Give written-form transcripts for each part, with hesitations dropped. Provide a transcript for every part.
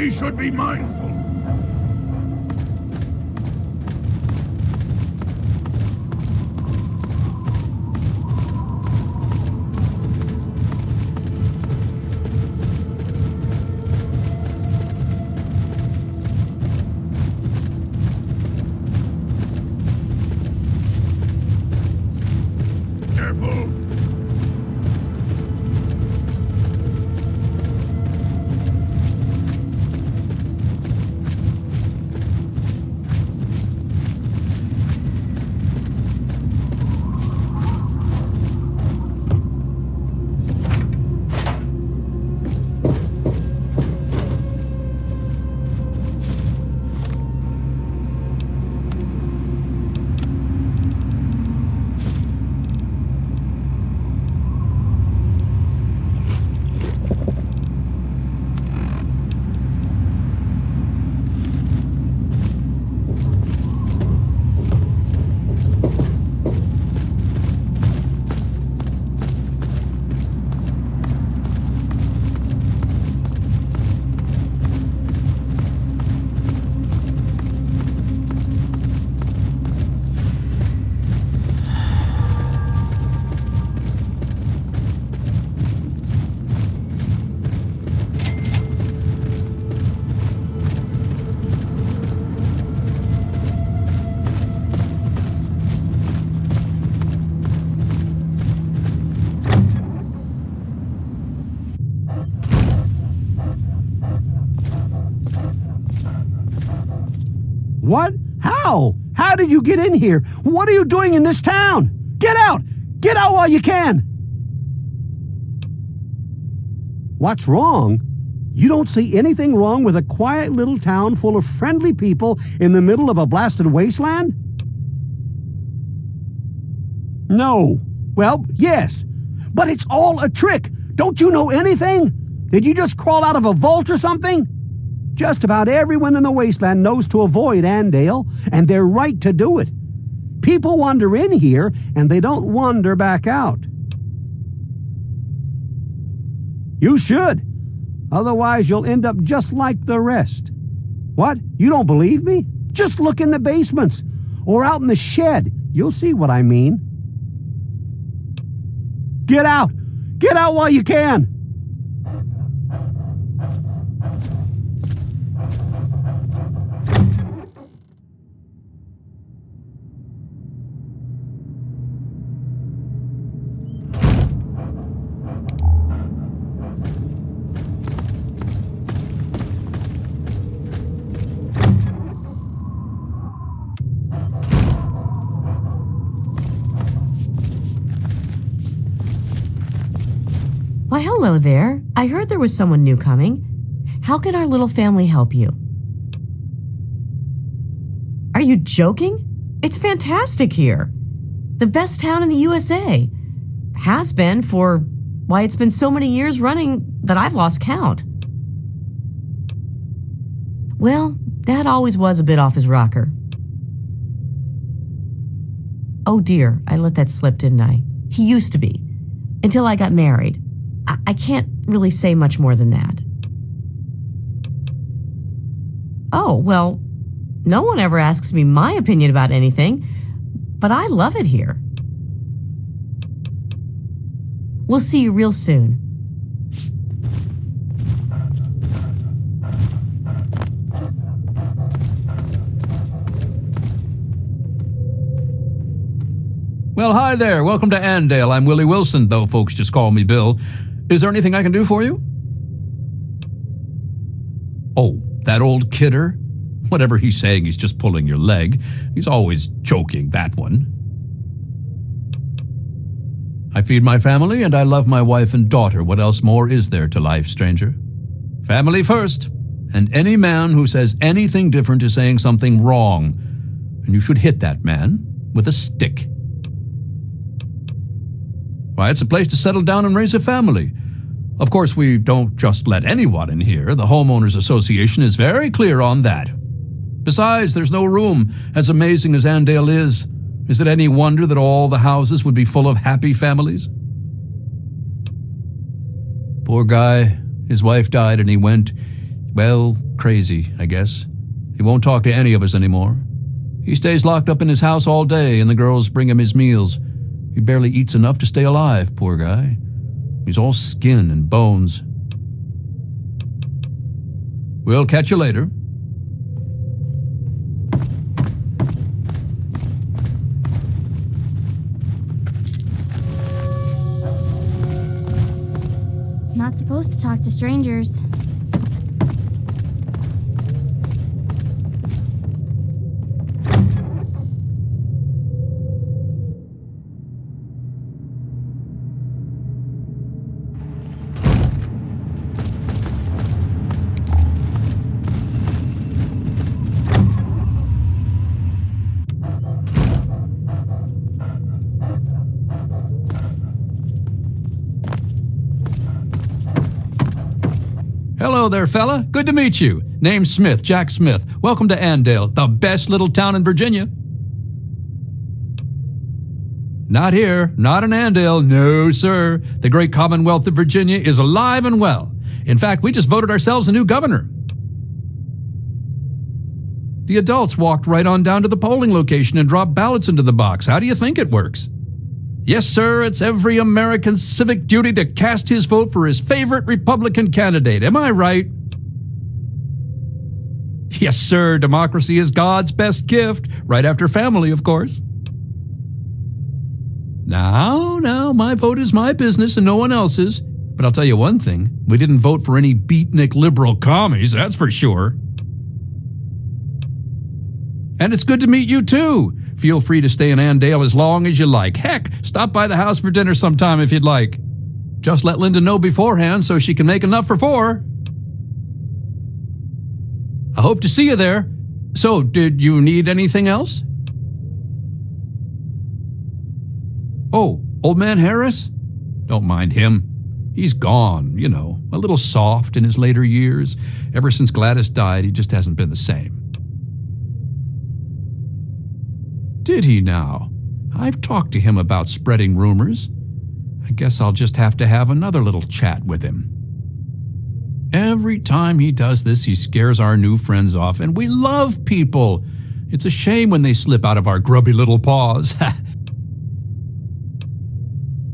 We should be mindful. What? How? How did you get in here? What are you doing in this town? Get out! Get out while you can! What's wrong? You don't see anything wrong with a quiet little town full of friendly people in the middle of a blasted wasteland? No. Well, yes. But it's all a trick. Don't you know anything? Did you just crawl out of a vault or something? Just about everyone in the wasteland knows to avoid Andale, and they're right to do it. People wander in here, and they don't wander back out. You should. Otherwise, you'll end up just like the rest. What? You don't believe me? Just look in the basements, or out in the shed. You'll see what I mean. Get out! Get out while you can! Why, hello there. I heard there was someone new coming. How can our little family help you? Are you joking? It's fantastic here. The best town in the USA. Has been for, why, it's been so many years running that I've lost count. Well, Dad always was a bit off his rocker. Oh dear, I let that slip, didn't I? He used to be. Until I got married. I can't really say much more than that. Oh, well, no one ever asks me my opinion about anything, but I love it here. We'll see you real soon. Well, hi there. Welcome to Andale. I'm Willie Wilson, though folks just call me Bill. Is there anything I can do for you? Oh, that old kidder? Whatever he's saying, he's just pulling your leg. He's always joking, that one. I feed my family and I love my wife and daughter. What else more is there to life, stranger? Family first. And any man who says anything different is saying something wrong. And you should hit that man with a stick. Why, it's a place to settle down and raise a family. Of course, we don't just let anyone in here. The Homeowners Association is very clear on that. Besides, there's no room. As amazing as Andale is it any wonder that all the houses would be full of happy families? Poor guy. His wife died and he went Well, crazy, I guess. He won't talk to any of us anymore. He stays locked up in his house all day, and the girls bring him his meals. He barely eats enough to stay alive, poor guy. He's all skin and bones. We'll catch you later. Not supposed to talk to strangers. Hello there, fella. Good to meet you. Name's Smith, Jack Smith. Welcome to Andale, the best little town in Virginia. Not here, not in Andale, no sir. The great Commonwealth of Virginia is alive and well. In fact, we just voted ourselves a new governor. The adults walked right on down to the polling location and dropped ballots into the box. How do you think it works? Yes, sir, it's every American's civic duty to cast his vote for his favorite Republican candidate. Am I right? Yes, sir, democracy is God's best gift, right after family, of course. Now, my vote is my business and no one else's. But I'll tell you one thing, we didn't vote for any beatnik liberal commies, that's for sure. And it's good to meet you, too. Feel free to stay in Andale as long as you like. Heck, stop by the house for dinner sometime if you'd like. Just let Linda know beforehand so she can make enough for 4. I hope to see you there. So, did you need anything else? Oh, old man Harris? Don't mind him. He's gone, you know, a little soft in his later years. Ever since Gladys died, he just hasn't been the same. Did he now? I've talked to him about spreading rumors. I guess I'll just have to have another little chat with him. Every time he does this, he scares our new friends off, and we love people. It's a shame when they slip out of our grubby little paws.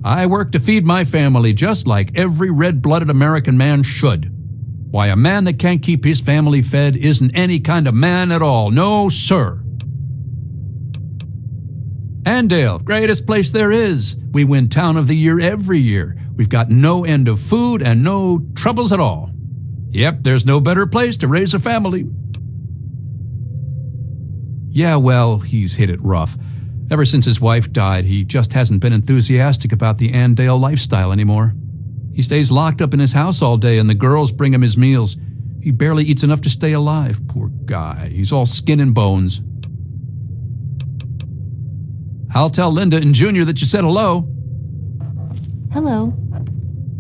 I work to feed my family just like every red-blooded American man should. Why, a man that can't keep his family fed isn't any kind of man at all. No, sir. Andale, greatest place there is. We win Town of the Year every year. We've got no end of food and no troubles at all. Yep, there's no better place to raise a family. Yeah, well, he's hit it rough. Ever since his wife died, he just hasn't been enthusiastic about the Andale lifestyle anymore. He stays locked up in his house all day and the girls bring him his meals. He barely eats enough to stay alive, poor guy. He's all skin and bones. I'll tell Linda and Junior that you said hello. Hello.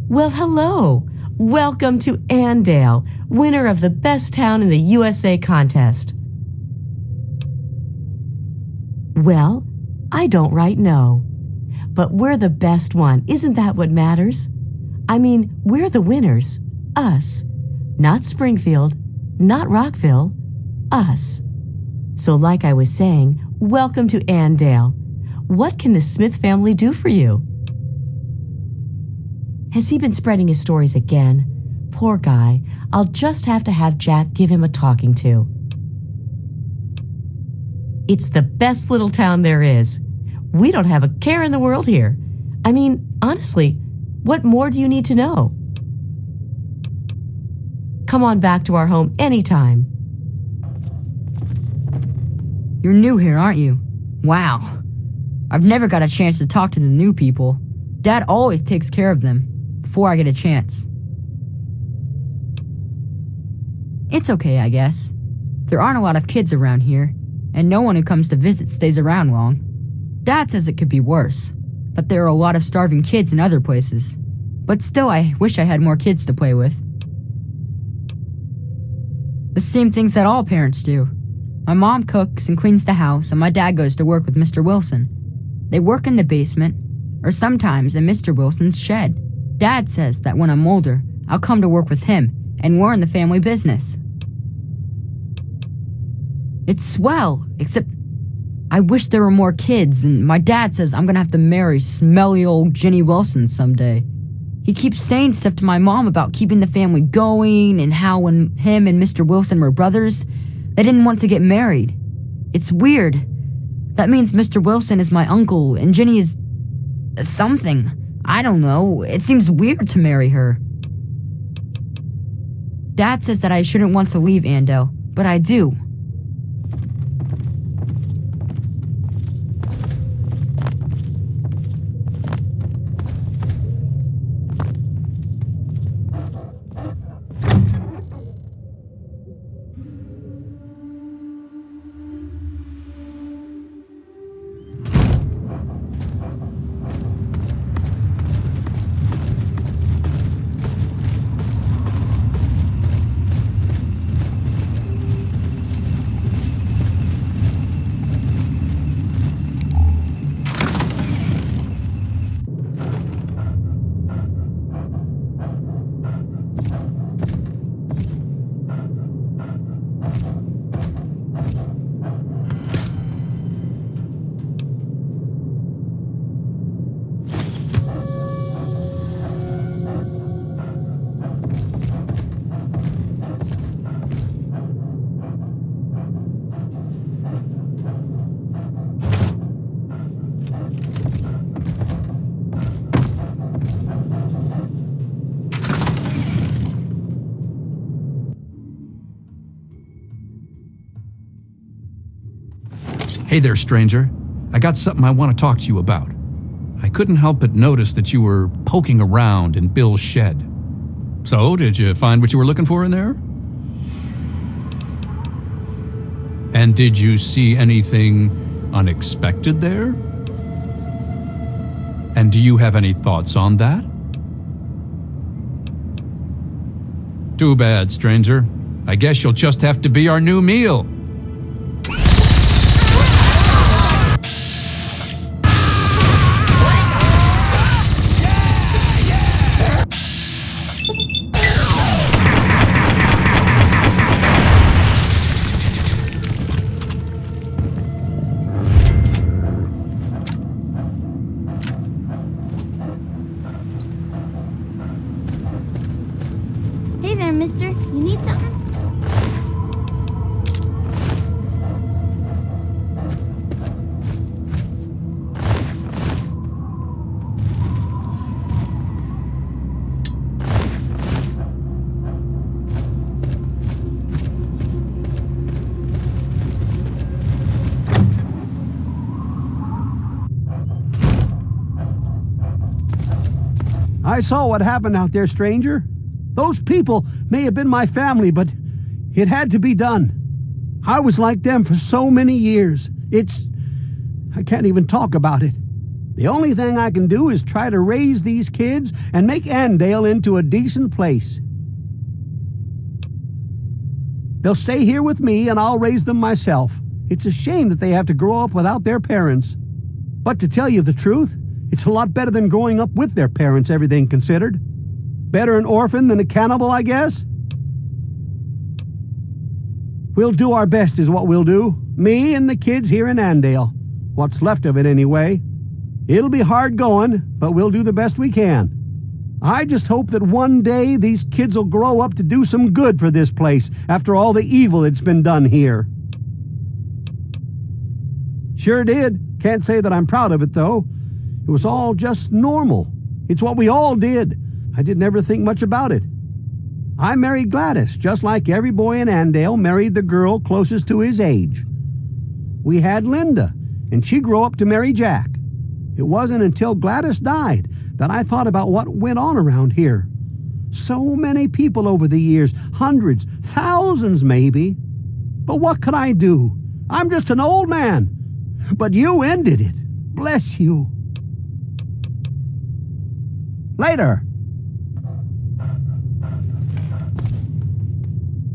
Well, hello. Welcome to Andale, winner of the Best Town in the USA contest. Well, I don't right know. But we're the best one. Isn't that what matters? I mean, we're the winners. Us. Not Springfield. Not Rockville. Us. So like I was saying, welcome to Andale. What can the Smith family do for you? Has he been spreading his stories again? Poor guy. I'll just have to have Jack give him a talking to. It's the best little town there is. We don't have a care in the world here. I mean, honestly, what more do you need to know? Come on back to our home anytime. You're new here, aren't you? Wow. I've never got a chance to talk to the new people. Dad always takes care of them before I get a chance. It's okay, I guess. There aren't a lot of kids around here, and no one who comes to visit stays around long. Dad says it could be worse, that there are a lot of starving kids in other places. But still, I wish I had more kids to play with. The same things that all parents do. My mom cooks and cleans the house, and my dad goes to work with Mr. Wilson. They work in the basement, or sometimes in Mr. Wilson's shed. Dad says that when I'm older, I'll come to work with him and we're in the family business. It's swell, except I wish there were more kids, and my dad says I'm gonna have to marry smelly old Ginny Wilson someday. He keeps saying stuff to my mom about keeping the family going and how when him and Mr. Wilson were brothers, they didn't want to get married. It's weird. That means Mr. Wilson is my uncle and Ginny is something. I don't know. It seems weird to marry her. Dad says that I shouldn't want to leave Andale, but I do. Hey there, stranger. I got something I want to talk to you about. I couldn't help but notice that you were poking around in Bill's shed. So, did you find what you were looking for in there? And did you see anything unexpected there? And do you have any thoughts on that? Too bad, stranger. I guess you'll just have to be our new meal. Hey there, mister. You need something? I saw what happened out there, stranger. Those people may have been my family, but it had to be done. I was like them for so many years. I can't even talk about it. The only thing I can do is try to raise these kids and make Andale into a decent place. They'll stay here with me and I'll raise them myself. It's a shame that they have to grow up without their parents. But to tell you the truth, it's a lot better than growing up with their parents, everything considered. Better an orphan than a cannibal, I guess? We'll do our best is what we'll do. Me and the kids here in Andale. What's left of it anyway. It'll be hard going, but we'll do the best we can. I just hope that one day these kids will grow up to do some good for this place after all the evil that's been done here. Sure did. Can't say that I'm proud of it, though. It was all just normal. It's what we all did. I didn't ever think much about it. I married Gladys, just like every boy in Andale married the girl closest to his age. We had Linda, and she grew up to marry Jack. It wasn't until Gladys died that I thought about what went on around here. So many people over the years, hundreds, thousands maybe. But what could I do? I'm just an old man. But you ended it. Bless you. Later.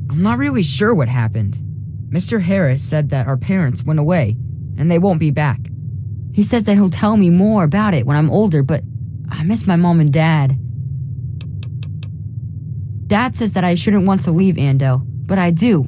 I'm not really sure what happened. Mr. Harris said that our parents went away, and they won't be back. He says that he'll tell me more about it when I'm older, but I miss my mom and dad. Dad says that I shouldn't want to leave Andale, but I do.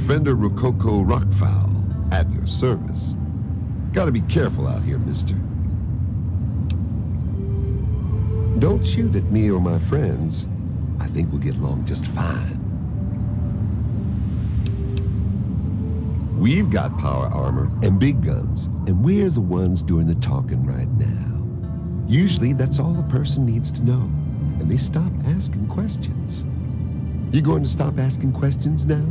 Defender Rococo Rockfowl, at your service. Gotta be careful out here, mister. Don't shoot at me or my friends. I think we'll get along just fine. We've got power armor and big guns, and we're the ones doing the talking right now. Usually, that's all a person needs to know, and they stop asking questions. You going to stop asking questions now?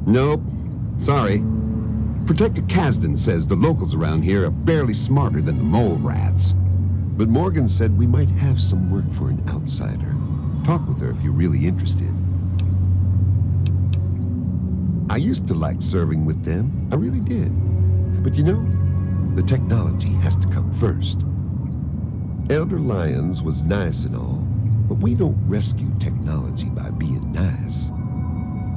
Nope. Sorry. Protector Kasdan says the locals around here are barely smarter than the mole rats. But Morgan said we might have some work for an outsider. Talk with her if you're really interested. I used to like serving with them. I really did. But you know, the technology has to come first. Elder Lyons was nice and all, but we don't rescue technology by being nice.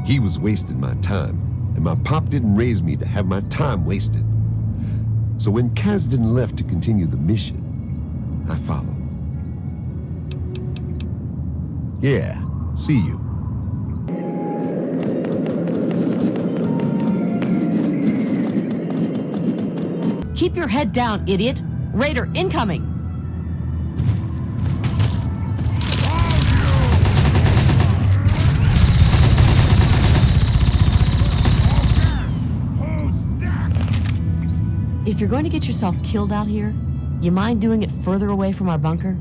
He was wasting my time, and my pop didn't raise me to have my time wasted. So when Kasdan left to continue the mission, I followed. Yeah, see you. Keep your head down, idiot. Raider incoming. If you're going to get yourself killed out here, you mind doing it further away from our bunker?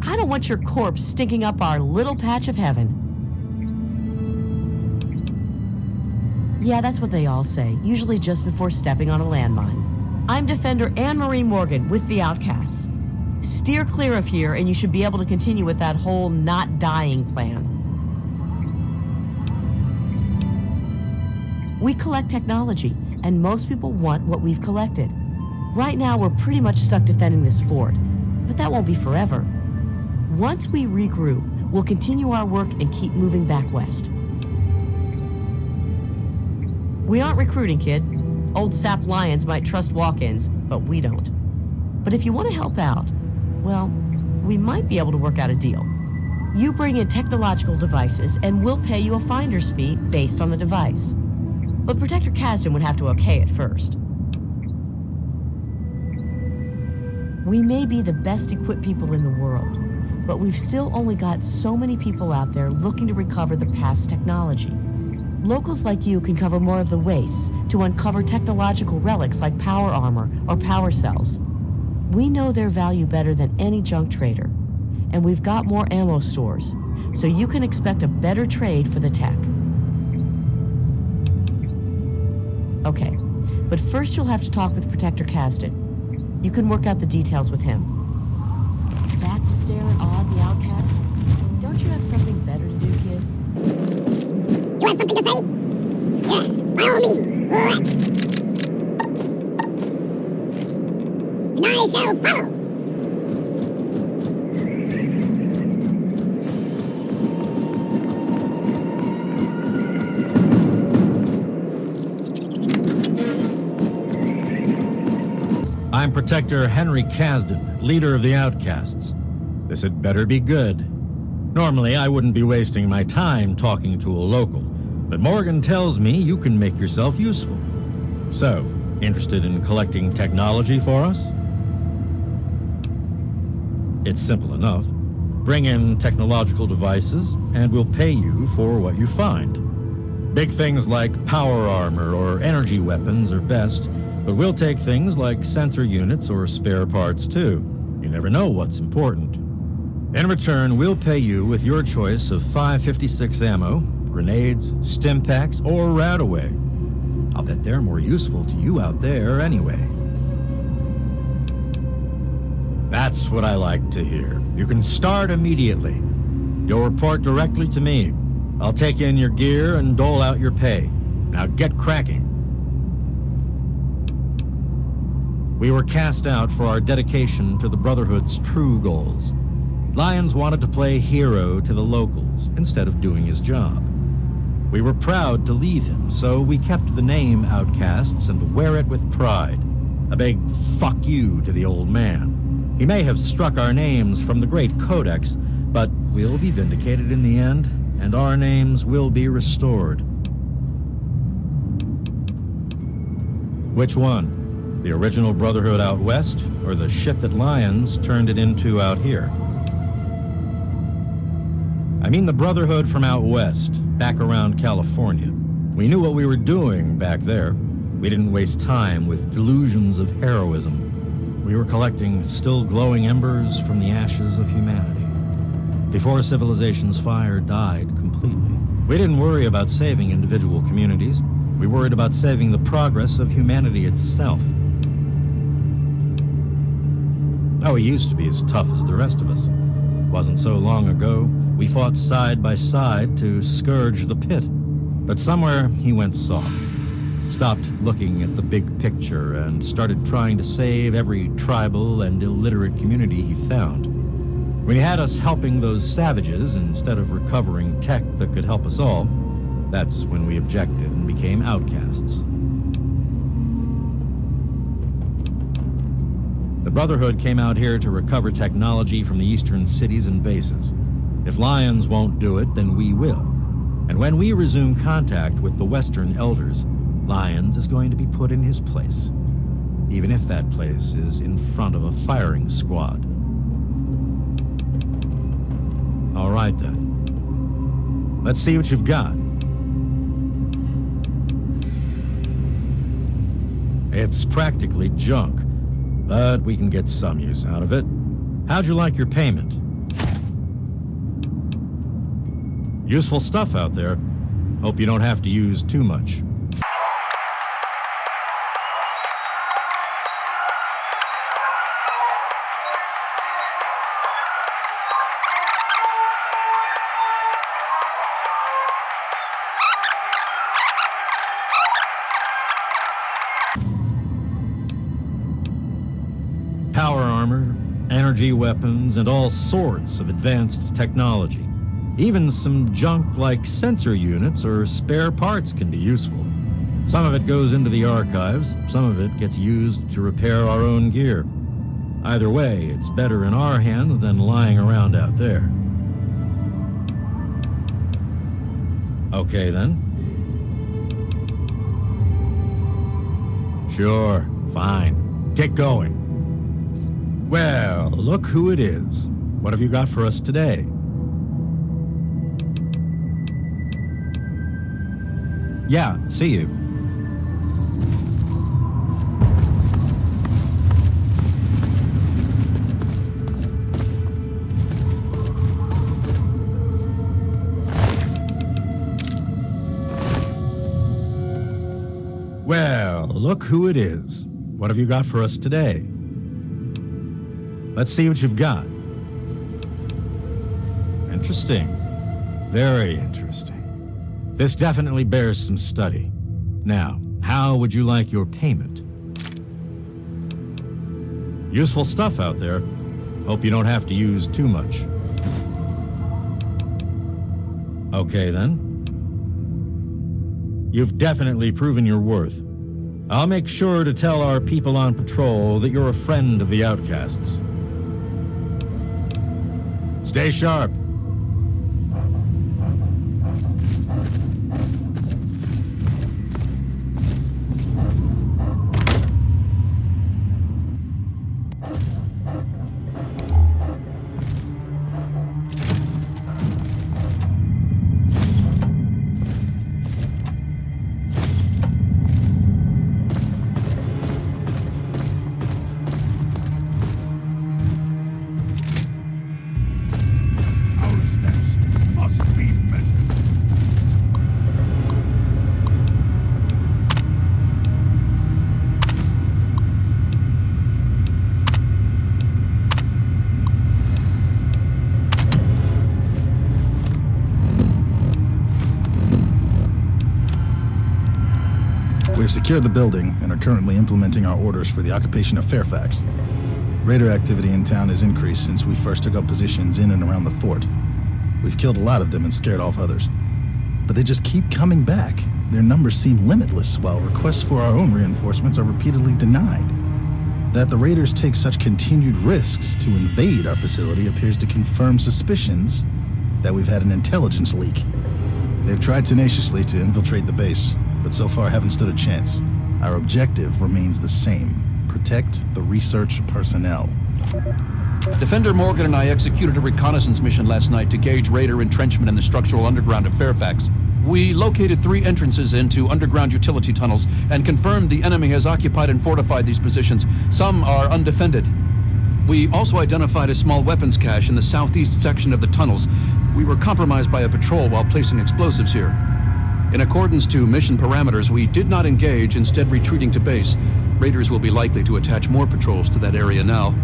I don't want your corpse stinking up our little patch of heaven. Yeah, that's what they all say, usually just before stepping on a landmine. I'm Defender Anne-Marie Morgan with the Outcasts. Steer clear of here and you should be able to continue with that whole not dying plan. We collect technology, and most people want what we've collected. Right now, we're pretty much stuck defending this fort, but that won't be forever. Once we regroup, we'll continue our work and keep moving back west. We aren't recruiting, kid. Old sap Lyons might trust walk-ins, but we don't. But if you want to help out, well, we might be able to work out a deal. You bring in technological devices, and we'll pay you a finder's fee based on the device. But Protector Kasdan would have to okay it first. We may be the best equipped people in the world, but we've still only got so many people out there looking to recover the past technology. Locals like you can cover more of the wastes to uncover technological relics like power armor or power cells. We know their value better than any junk trader, and we've got more ammo stores, so you can expect a better trade for the tech. Okay, but first you'll have to talk with Protector Kasdan. You can work out the details with him. Back to staring odd the Outcast? Don't you have something better to do, kid? You have something to say? Yes, by all means, let's. And I shall follow. I'm Protector Henry Kasdan, leader of the Outcasts. This had better be good. Normally, I wouldn't be wasting my time talking to a local, but Morgan tells me you can make yourself useful. So, interested in collecting technology for us? It's simple enough. Bring in technological devices, and we'll pay you for what you find. Big things like power armor or energy weapons are best, but we'll take things like sensor units or spare parts too. You never know what's important. In return, we'll pay you with your choice of 5.56 ammo, grenades, stim packs, or RADaway. I'll bet they're more useful to you out there anyway. That's what I like to hear. You can start immediately. You'll report directly to me. I'll take in your gear and dole out your pay. Now get cracking. We were cast out for our dedication to the Brotherhood's true goals. Lyons wanted to play hero to the locals instead of doing his job. We were proud to lead him, so we kept the name Outcasts and wear it with pride. A big fuck you to the old man. He may have struck our names from the Great Codex, but we'll be vindicated in the end. and our names will be restored. Which one? The original Brotherhood out west, or the shit that Lyons turned it into out here? I mean the Brotherhood from out west, back around California. We knew what we were doing back there. We didn't waste time with delusions of heroism. We were collecting still glowing embers from the ashes of humanity, before civilization's fire died completely. We didn't worry about saving individual communities. We worried about saving the progress of humanity itself. Oh, he used to be as tough as the rest of us. Wasn't so long ago, we fought side by side to scourge the pit. But somewhere he went soft. Stopped looking at the big picture and started trying to save every tribal and illiterate community he found. When he had us helping those savages instead of recovering tech that could help us all, that's when we objected and became outcasts. The Brotherhood came out here to recover technology from the eastern cities and bases. If Lyons won't do it, then we will. And when we resume contact with the Western Elders, Lyons is going to be put in his place, even if that place is in front of a firing squad. All right, then. Let's see what you've got. It's practically junk, but we can get some use out of it. How'd you like your payment? Useful stuff out there. Hope you don't have to use too much. Power armor, energy weapons, and all sorts of advanced technology. Even some junk like sensor units or spare parts can be useful. Some of it goes into the archives, some of it gets used to repair our own gear. Either way, it's better in our hands than lying around out there. Okay, then. Sure, fine. Get going. Well, look who it is. What have you got for us today? Yeah, see you. Well, look who it is. What have you got for us today? Let's see what you've got. Interesting. Very interesting. This definitely bears some study. Now, how would you like your payment? Useful stuff out there. Hope you don't have to use too much. Okay, then. You've definitely proven your worth. I'll make sure to tell our people on patrol that you're a friend of the Outcasts. Stay sharp. We've secured the building and are currently implementing our orders for the occupation of Fairfax. Raider activity in town has increased since we first took up positions in and around the fort. We've killed a lot of them and scared off others. But they just keep coming back. Their numbers seem limitless, while requests for our own reinforcements are repeatedly denied. That the Raiders take such continued risks to invade our facility appears to confirm suspicions that we've had an intelligence leak. They've tried tenaciously to infiltrate the base, but so far haven't stood a chance. Our objective remains the same. Protect the research personnel. Defender Morgan and I executed a reconnaissance mission last night to gauge Raider entrenchment in the structural underground of Fairfax. We located 3 entrances into underground utility tunnels and confirmed the enemy has occupied and fortified these positions. Some are undefended. We also identified a small weapons cache in the southeast section of the tunnels. We were compromised by a patrol while placing explosives here. In accordance to mission parameters, we did not engage, instead retreating to base. Raiders will be likely to attach more patrols to that area now.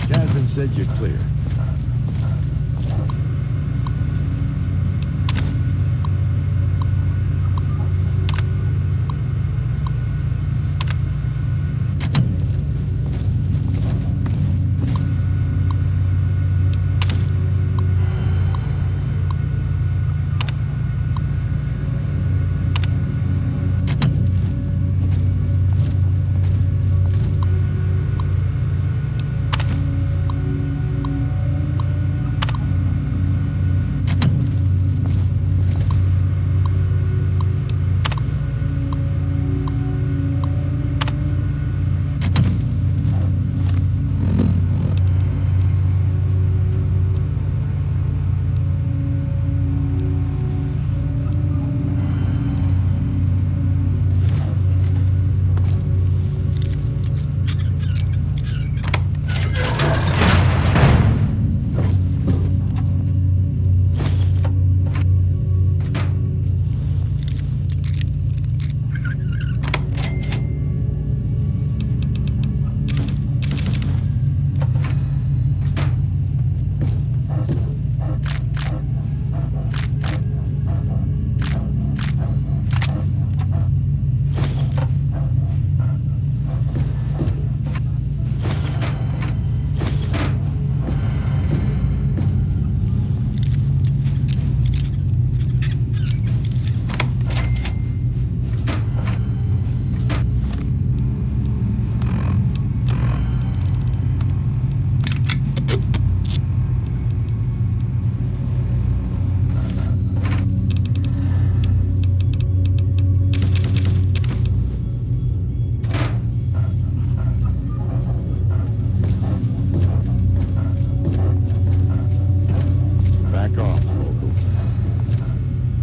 Jasmine said you're clear.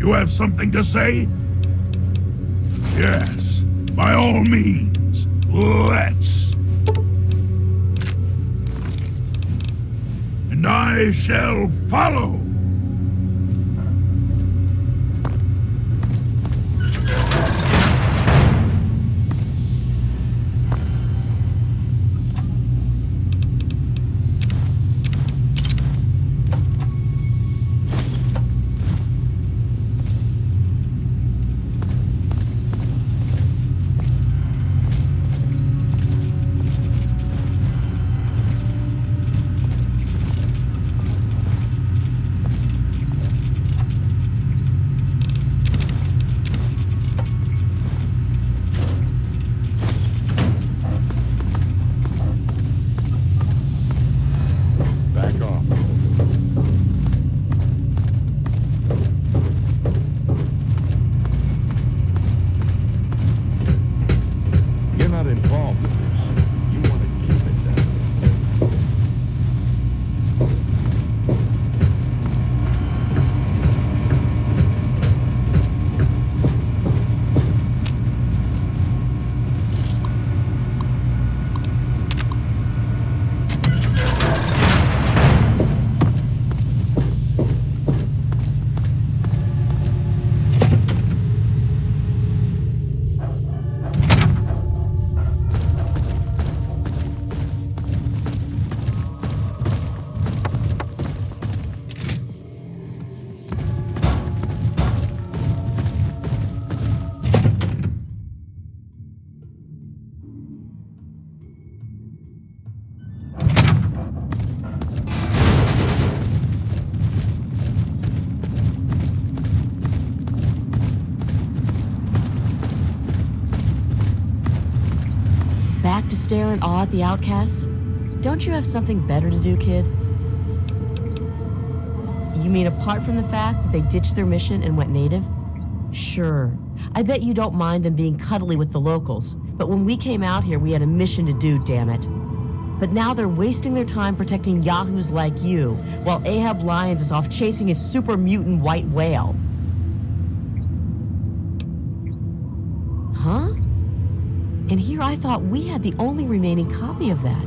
You have something to say? Yes. My By all means, let's. And I shall follow. Back to stare in awe at the outcasts? Don't you have something better to do, kid? You mean apart from the fact that they ditched their mission and went native? Sure. I bet you don't mind them being cuddly with the locals. But when we came out here, we had a mission to do, damn it. But now they're wasting their time protecting yahoos like you, while Ahab Lyons is off chasing his super mutant white whale. Huh? And here I thought we had the only remaining copy of that.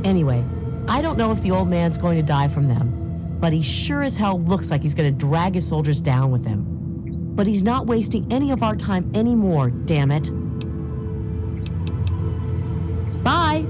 Anyway, I don't know if the old man's going to die from them, but he sure as hell looks like he's going to drag his soldiers down with him. But he's not wasting any of our time anymore, damn it. Bye!